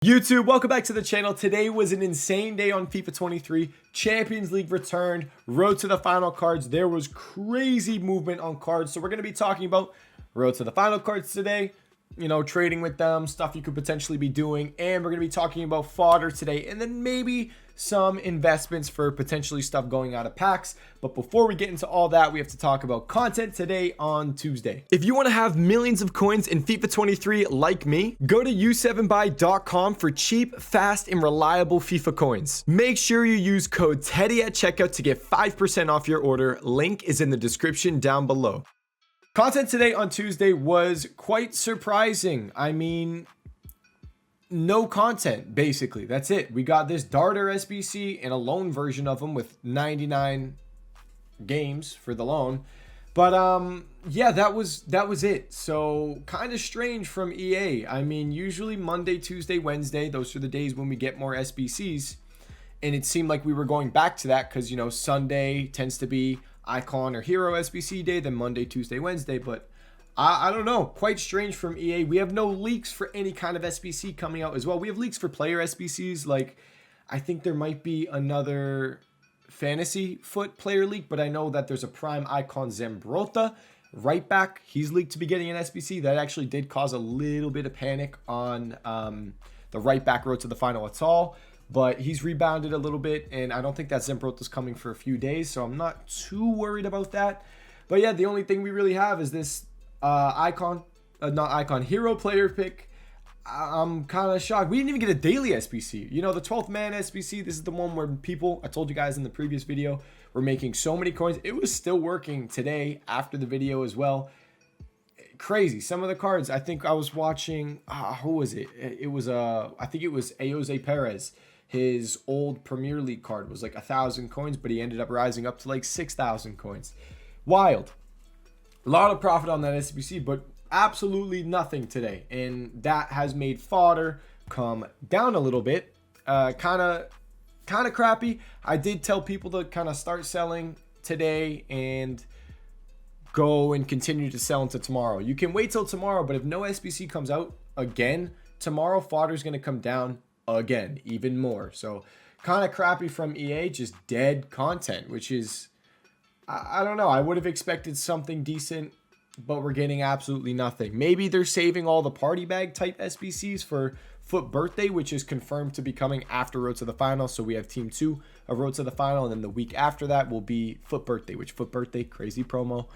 YouTube, welcome back to the channel. Today was an insane day on FIFA 23. Champions League returned, road to the final cards. There was crazy movement on cards. So we're going to be talking about road to the final cards today, you know, trading with them, stuff you could potentially be doing. And we're going to be talking about fodder today, and then maybe some investments for potentially stuff going out of packs. But before we get into all that, we have to talk about content today on Tuesday. If you want to have millions of coins in FIFA 23 like me, go to u7buy.com for cheap, fast, and reliable FIFA coins. Make sure you use code TEDDY at checkout to get 5% off your order. Link is in the description down below. Content today on Tuesday was quite surprising. I mean, no content, basically. That's it. We got this Darter SBC and a loan version of them with 99 games for the loan. But yeah, that was it. So kind of strange from EA. I mean, usually Monday, Tuesday, Wednesday, those are the days when we get more SBCs. And it seemed like we were going back to that because, you know, Sunday tends to be icon or hero SBC day, then Monday, Tuesday, Wednesday. But I don't know, quite strange from EA. We have no leaks for any kind of SBC coming out as well. We have leaks for player SBCs. Like, I think there might be another fantasy foot player leak, but I know that there's a prime icon Zambrotta right back. He's leaked to be getting an SBC. That actually did cause a little bit of panic on the right back road to the final at all. But he's rebounded a little bit, and I don't think that Zambrotta's coming for a few days, so I'm not too worried about that. But yeah, the only thing we really have is this hero player pick. I'm kind of shocked. We didn't even get a daily SBC. You know, the 12th man SBC, this is the one where people, I told you guys in the previous video, were making so many coins. It was still working today after the video as well. Crazy. Some of the cards, I think I was watching, who was it? It was, I think it was Jose Perez. His old Premier League card was like 1,000 coins, but he ended up rising up to like 6,000 coins. Wild. A lot of profit on that SBC, but absolutely nothing today. And that has made fodder come down a little bit. Kind of crappy. I did tell people to kind of start selling today and go and continue to sell into tomorrow. You can wait till tomorrow, but if no SBC comes out again, tomorrow fodder is going to come down again, even more. So kind of crappy from EA, just dead content, which is, I don't know. I would have expected something decent, but we're getting absolutely nothing. Maybe they're saving all the party bag type SBCs for Foot Birthday, which is confirmed to be coming after Road to the Final. So we have Team 2 of Road to the Final, and then the week after that will be Foot Birthday, which Foot Birthday, crazy promo.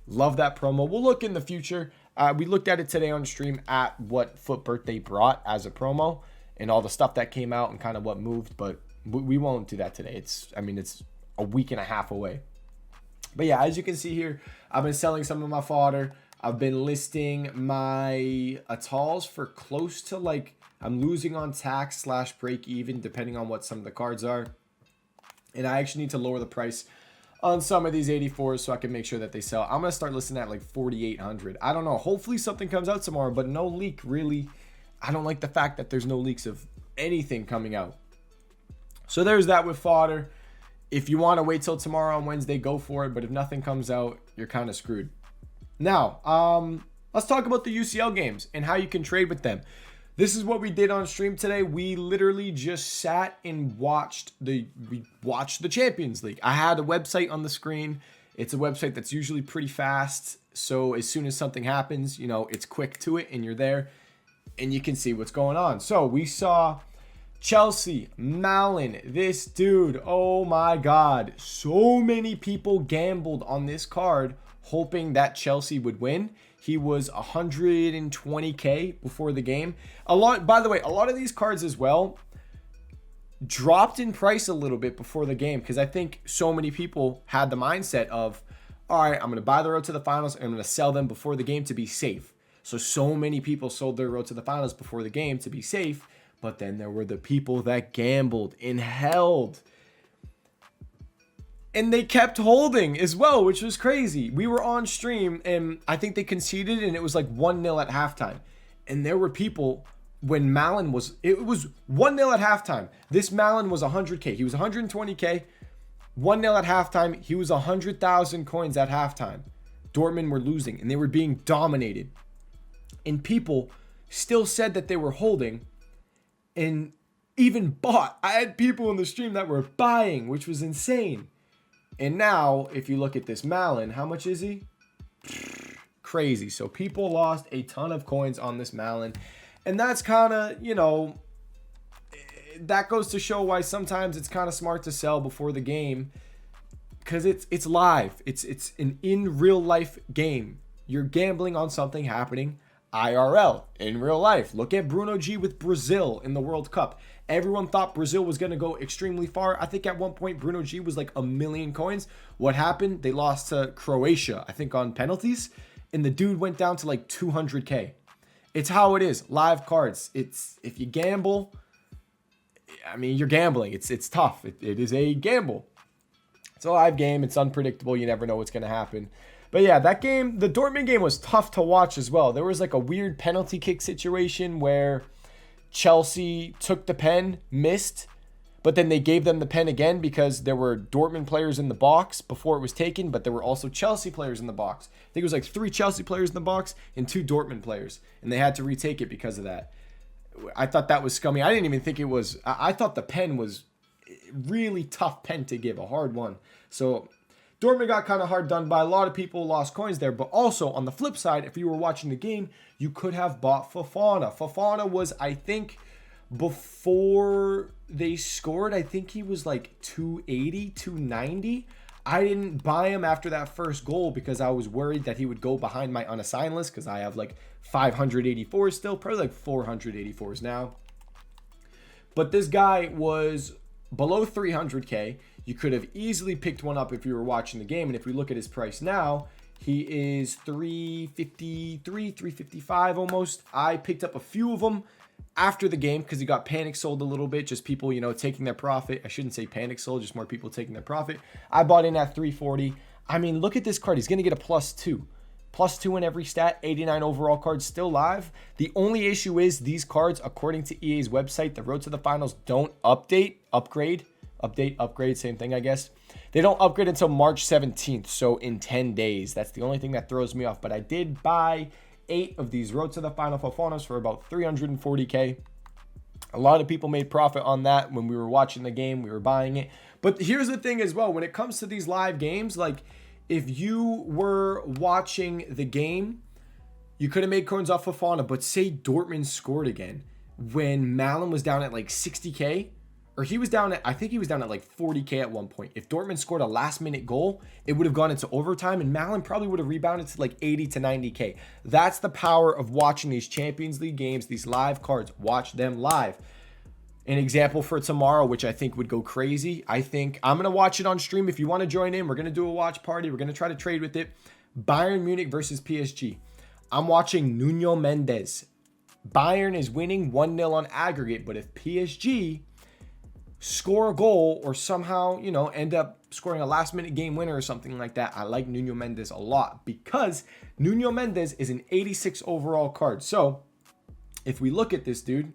Love that promo. We'll look in the future. We looked at it today on stream at what Foot Birthday brought as a promo and all the stuff that came out and kind of what moved, but we won't do that today. It's a week and a half away. But yeah, as you can see here, I've been selling some of my fodder. I've been listing my Atals for close to, like, I'm losing on tax / break even, depending on what some of the cards are. And I actually need to lower the price on some of these 84s so I can make sure that they sell. I'm going to start listing at like 4,800. I don't know. Hopefully something comes out tomorrow, but no leak really. I don't like the fact that there's no leaks of anything coming out. So there's that with fodder. If you want to wait till tomorrow on Wednesday, go for it. But if nothing comes out, you're kind of screwed. Now, let's talk about the UCL games and how you can trade with them. This is what we did on stream today. We literally just sat and watched the Champions League. I had a website on the screen. It's a website that's usually pretty fast. So as soon as something happens, you know, it's quick to it and you're there and you can see what's going on. So we saw Chelsea, Malin, this dude, oh my God. So many people gambled on this card hoping that Chelsea would win. He was 120K before the game. By the way, a lot of these cards as well dropped in price a little bit before the game because I think so many people had the mindset of, all right, I'm going to buy the road to the finals and I'm going to sell them before the game to be safe. So many people sold their road to the finals before the game to be safe. But then there were the people that gambled and held. And they kept holding as well, which was crazy. We were on stream and I think they conceded and it was like 1-0 at halftime. And there were people when Malin was, it was 1-0 at halftime. This Malin was 100K. He was 120K. 1-0 at halftime. He was 100,000 coins at halftime. Dortmund were losing and they were being dominated. And people still said that they were holding. and even bought. I had people in the stream that were buying, which was insane. And now, if you look at this Malin, how much is he? Crazy. So people lost a ton of coins on this Malin. And that's kind of, you know, that goes to show why sometimes it's kind of smart to sell before the game. Because it's live. It's an in real life game. You're gambling on something happening IRL, in real life. Look at Bruno G with Brazil in the World Cup. Everyone thought Brazil was going to go extremely far. I think at one point Bruno G was like 1 million coins. What happened? They lost to Croatia, I think on penalties, and the dude went down to like 200K. It's how it is. Live cards. It's, if you gamble, I mean, you're gambling. It's tough. It is a gamble. It's a live game. It's unpredictable. You never know what's going to happen. But yeah, that game, the Dortmund game was tough to watch as well. There was like a weird penalty kick situation where Chelsea took the pen, missed, but then they gave them the pen again because there were Dortmund players in the box before it was taken, but there were also Chelsea players in the box. I think it was like 3 Chelsea players in the box and 2 Dortmund players, and they had to retake it because of that. I thought that was scummy. I didn't even think it was. I thought the pen was really tough pen to give, a hard one. So Dortmund got kind of hard done by. A lot of people lost coins there, but also on the flip side, if you were watching the game, you could have bought Fofana. Fofana was, I think, before they scored, I think he was like 280, 290. I didn't buy him after that first goal because I was worried that he would go behind my unassigned list because I have like 584 still, probably like 484s now. But this guy was below 300K. You could have easily picked one up if you were watching the game. And if we look at his price now, he is 353, 355 almost. I picked up a few of them after the game because he got panic sold a little bit. Just people, you know, taking their profit. I shouldn't say panic sold, just more people taking their profit. I bought in at 340. I mean, look at this card. He's going to get a +2. +2 in every stat, 89 overall cards still live. The only issue is these cards, according to EA's website, the Road to the Finals don't upgrade, same thing, I guess. They don't upgrade until March 17th, so in 10 days. That's the only thing that throws me off. But I did buy 8 of these Road to the Final Fofanas for about 340K. A lot of people made profit on that when we were watching the game. We were buying it. But here's the thing as well. When it comes to these live games, like, if you were watching the game, you could have made coins off Fofana, but say Dortmund scored again when Malin was down at like 60K, or he was down at, I think he was down at like 40K at one point. If Dortmund scored a last minute goal, it would have gone into overtime and Malin probably would have rebounded to like 80 to 90K. That's the power of watching these Champions League games, these live cards. Watch them live. An example for tomorrow, which I think would go crazy. I think I'm going to watch it on stream. If you want to join in, we're going to do a watch party. We're going to try to trade with it. Bayern Munich versus PSG. I'm watching Nuno Mendes. Bayern is winning 1-0 on aggregate, but if PSG score a goal or somehow, you know, end up scoring a last minute game winner or something like that, I like Nuno Mendes a lot because Nuno Mendes is an 86 overall card. So if we look at this dude,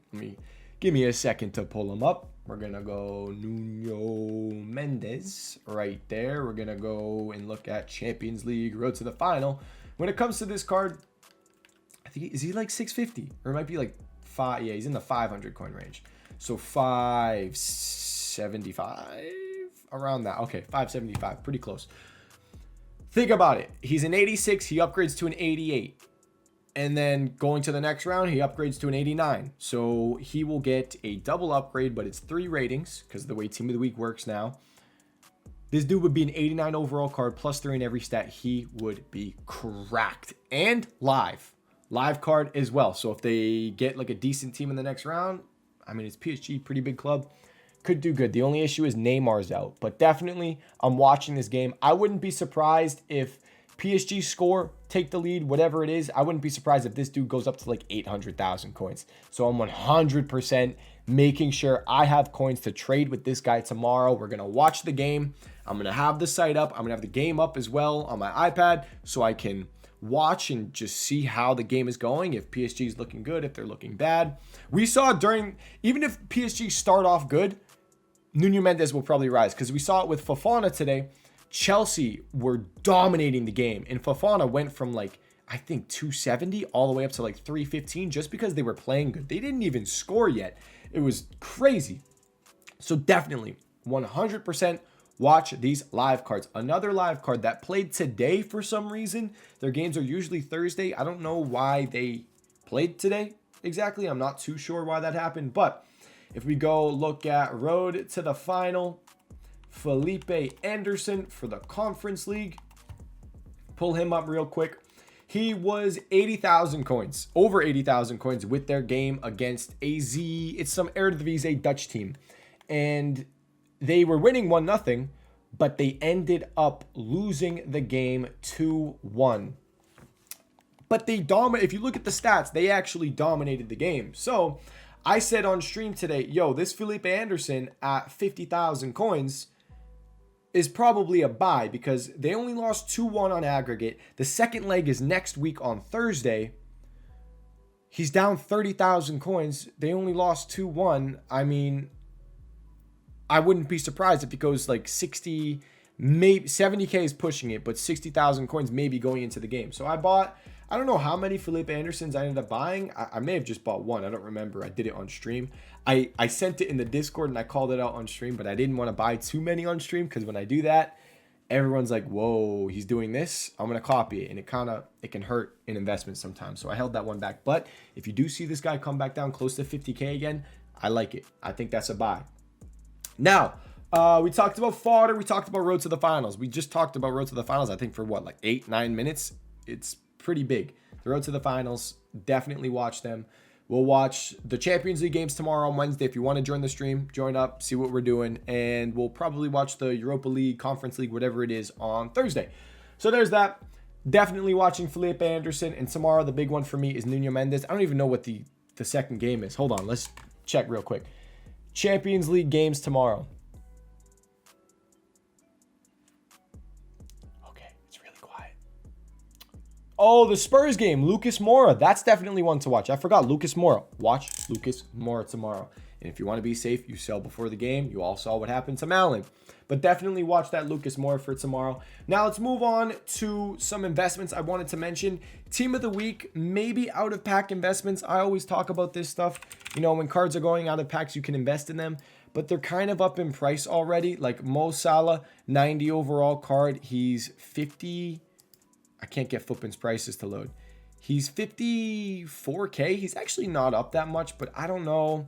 give me a second to pull him up. We're going to go Nuno Mendes right there. We're going to go and look at Champions League, Road to the Final. When it comes to this card, I think, is he like 650? Or it might be like 5. Yeah, he's in the 500 coin range. So 575, around that. Okay, 575, pretty close. Think about it. He's an 86. He upgrades to an 88. And then going to the next round, he upgrades to an 89. So he will get a double upgrade, but it's 3 ratings because of the way Team of the Week works now. This dude would be an 89 overall card, +3 in every stat. He would be cracked. And live card as well. So if they get like a decent team in the next round, I mean, it's PSG, pretty big club, could do good. The only issue is Neymar's out. But definitely, I'm watching this game. I wouldn't be surprised if PSG score, take the lead, whatever it is. I wouldn't be surprised if this dude goes up to like 800,000 coins. So I'm 100% making sure I have coins to trade with this guy tomorrow. We're going to watch the game. I'm going to have the site up. I'm going to have the game up as well on my iPad so I can watch and just see how the game is going. If PSG is looking good, if they're looking bad. We saw even if PSG start off good, Nuno Mendes will probably rise because we saw it with Fofana today. Chelsea were dominating the game, and Fofana went from like, I think 270 all the way up to like 315 just because they were playing good. They didn't even score yet. It was crazy. So definitely 100% watch these live cards. Another live card that played today for some reason. Their games are usually Thursday. I don't know why they played today exactly. I'm not too sure why that happened. But if we go look at Road to the Final, Felipe Anderson for the Conference League. Pull him up real quick. He was 80,000 coins, over 80,000 coins with their game against AZ. It's some RTTF Dutch team. And they were winning 1-0, but they ended up losing the game 2-1. But they dominated. If you look at the stats, they actually dominated the game. So I said on stream today, yo, this Felipe Anderson at 50,000 coins is probably a buy because they only lost 2-1 on aggregate. The second leg is next week on Thursday. He's down 30,000 coins. They only lost 2-1. I mean, I wouldn't be surprised if it goes like 60, maybe 70K is pushing it, but 60,000 coins maybe going into the game. So I bought, I don't know how many Felipe Andersons I ended up buying. I may have just bought one. I don't remember. I did it on stream. I sent it in the Discord and I called it out on stream, but I didn't want to buy too many on stream because when I do that, everyone's like, whoa, he's doing this. I'm going to copy it. And it can hurt in investments sometimes. So I held that one back. But if you do see this guy come back down close to 50K again, I like it. I think that's a buy. Now, we talked about Fodder. We talked about Road to the Finals. We just talked about Road to the Finals, I think, for what, like 8-9 minutes? It's pretty big. The Road to the Finals, definitely watch them. We'll watch the Champions League games tomorrow on Wednesday. If you want to join the stream, join up, see what we're doing. And we'll probably watch the Europa League, Conference League, whatever it is, on Thursday. So there's that. Definitely watching Felipe Anderson. And tomorrow, the big one for me is Nuno Mendes. I don't even know what the second game is. Hold on, let's check real quick. Champions League games tomorrow. Okay, it's really quiet. Oh, the Spurs game, Lucas Moura. That's definitely one to watch. I forgot Lucas Moura. Watch Lucas Moura tomorrow. And if you want to be safe, you sell before the game. You all saw what happened to Malin. But definitely watch that Lucas Moura for tomorrow. Now let's move on to some investments I wanted to mention. Team of the week, maybe out of pack investments. I always talk about this stuff. You know, when cards are going out of packs, you can invest in them. But they're kind of up in price already. Like Mo Salah, 90 overall card. He's 50. I can't get Footprints prices to load. He's 54K. He's actually not up that much, but I don't know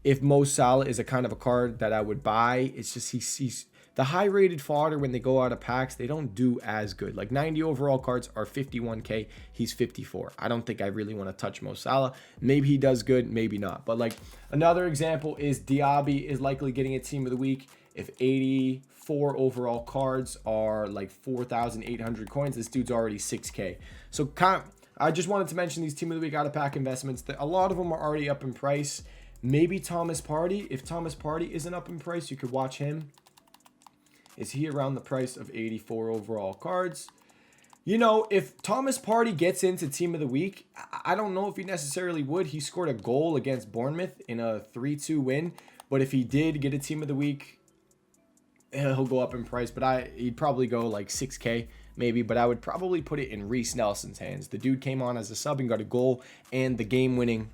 if Mo Salah is a kind of a card that I would buy. It's just he's the high rated fodder when they go out of packs, they don't do as good. Like 90 overall cards are 51K. He's 54. I don't think I really want to touch Mo Salah. Maybe he does good, maybe not. But like another example is Diaby is likely getting a team of the week. If 84 overall cards are like 4,800 coins, this dude's already 6K. So I just wanted to mention these team of the week out of pack investments. A lot of them are already up in price. Maybe Thomas Partey. If Thomas Partey isn't up in price, you could watch him. Is he around the price of 84 overall cards? You know, if Thomas Partey gets into team of the week, I don't know if he necessarily would. He scored a goal against Bournemouth in a 3-2 win. But if he did get a team of the week, he'll go up in price. But he'd probably go like 6K maybe. But I would probably put it in Reece Nelson's hands. The dude came on as a sub and got a goal and the game-winning.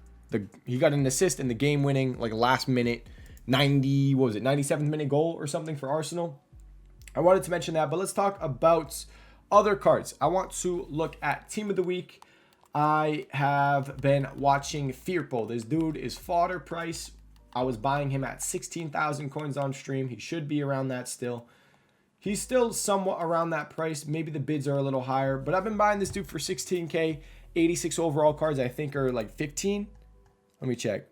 He got an assist in the game-winning, like last minute, 97th minute goal or something for Arsenal. I wanted to mention that, but let's talk about other cards. I want to look at Team of the Week. I have been watching Firpo. This dude is fodder price. I was buying him at 16,000 coins on stream. He should be around that still. He's still somewhat around that price. Maybe the bids are a little higher, but I've been buying this dude for 16K. 86 overall cards, I think, are like 15. Let me check.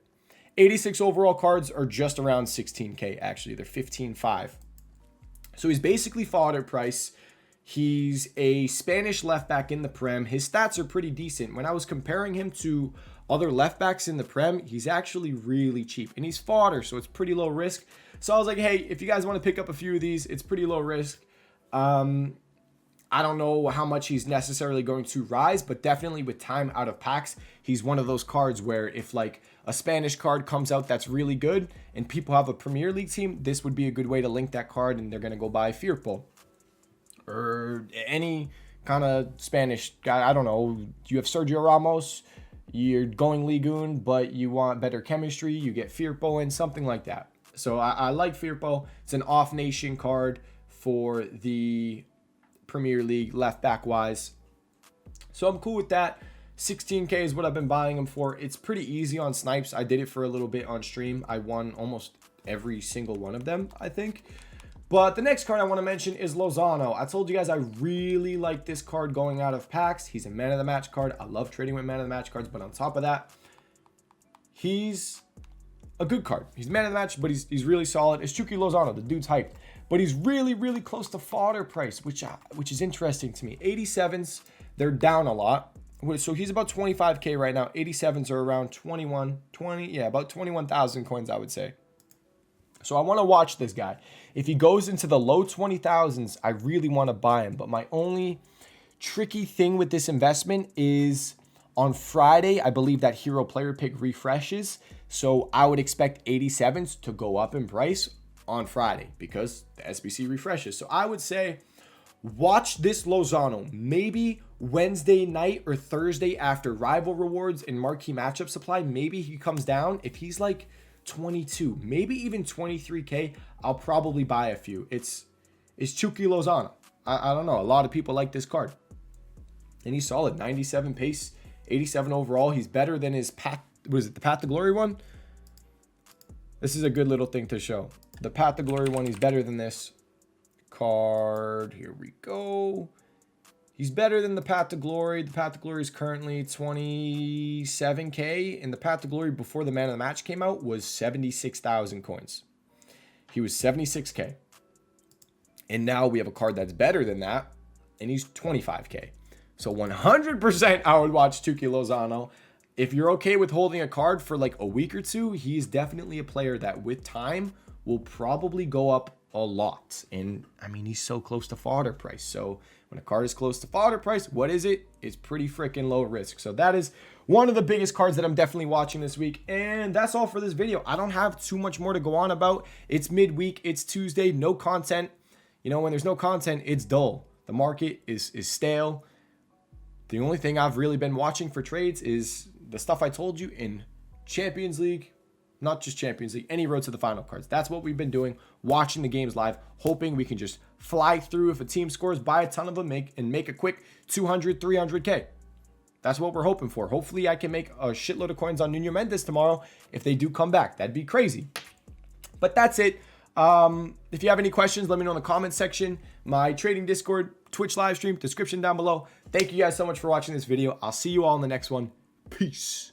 86 overall cards are just around 16K, actually. They're 15.5. So he's basically fodder price. He's a Spanish left back in the Prem. His stats are pretty decent. When I was comparing him to other left backs in the Prem, he's actually really cheap. And he's fodder, so it's pretty low risk. So I was like, hey, if you guys want to pick up a few of these, it's pretty low risk. I don't know how much he's necessarily going to rise, but definitely with time out of packs, he's one of those cards where if like a Spanish card comes out that's really good and people have a Premier League team, this would be a good way to link that card and they're going to go buy Firpo or any kind of Spanish guy. I don't know. You have Sergio Ramos, you're going Ligoon, but you want better chemistry, you get Firpo in, something like that. So I like Firpo. It's an off-nation card for the Premier League, left back wise. So I'm cool with that. 16K is what I've been buying them for. It's pretty easy on snipes. I did it for a little bit on stream. I won almost every single one of them, I think. But the next card I want to mention is Lozano. I told you guys I really like this card going out of packs. He's a man of the match card. I love trading with man of the match cards, but on top of that, he's a good card. He's man of the match, but he's really solid. It's Chucky Lozano. The dude's hyped. But he's really, really close to fodder price, which is interesting to me. 87s, they're down a lot. So he's about 25K right now. 87s are around 20, about 21,000 coins, I would say. So I want to watch this guy. If he goes into the low 20,000s, I really want to buy him. But my only tricky thing with this investment is on Friday, I believe that hero player pick refreshes. So I would expect 87s to go up in price on Friday because the SBC refreshes. So I would say watch this Lozano. Maybe Wednesday night or Thursday after rival rewards and marquee matchup supply. Maybe he comes down. If he's like 22, maybe even 23K, I'll probably buy a few. It's Chucky Lozano. I don't know. A lot of people like this card. And he's solid. 97 pace, 87 overall. He's better than his Path. Was it the Path to Glory one? This is a good little thing to show. The Path to Glory one, he's better than this card. Here we go. He's better than the Path to Glory. The Path to Glory is currently 27K. And the Path to Glory before the Man of the Match came out was 76,000 coins. He was 76K. And now we have a card that's better than that. And he's 25K. So 100% I would watch Chucky Lozano. If you're okay with holding a card for like a week or two, he's definitely a player that with time will probably go up a lot. And I mean, he's so close to fodder price. So when a card is close to fodder price, what is it? It's pretty freaking low risk. So that is one of the biggest cards that I'm definitely watching this week. And that's all for this video. I don't have too much more to go on about. It's midweek. It's Tuesday. No content. You know, when there's no content, it's dull. The market is stale. The only thing I've really been watching for trades is the stuff I told you in Champions League. Not just Champions League, any road to the final cards. That's what we've been doing, watching the games live, hoping we can just fly through. If a team scores, buy a ton of them, make a quick 200, 300K. That's what we're hoping for. Hopefully I can make a shitload of coins on Nuno Mendes tomorrow if they do come back. That'd be crazy. But that's it. If you have any questions, let me know in the comment section. My trading Discord, Twitch live stream, description down below. Thank you guys so much for watching this video. I'll see you all in the next one. Peace.